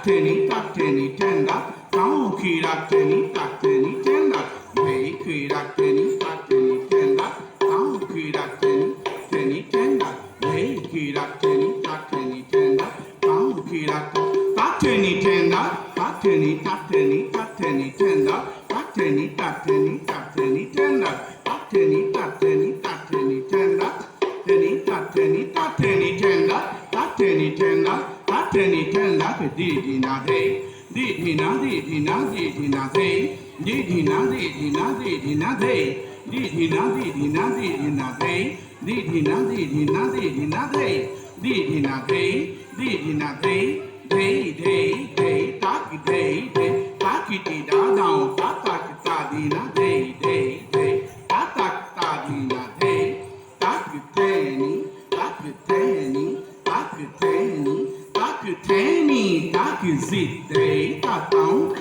tateni tenda, down kira tateni tenda, hey kira tateni tenda, down kira teni tenda, hey kira tateni tenda, down kira tateni tenda, tateni tenda, tateni tenda, tateni tenda, tateni tenda, didina day, didina day, didina day, didina day, didina day, didina day, didina day, day, taki da down, ta dina day, ta dina day, takuteni, takuzite, tatão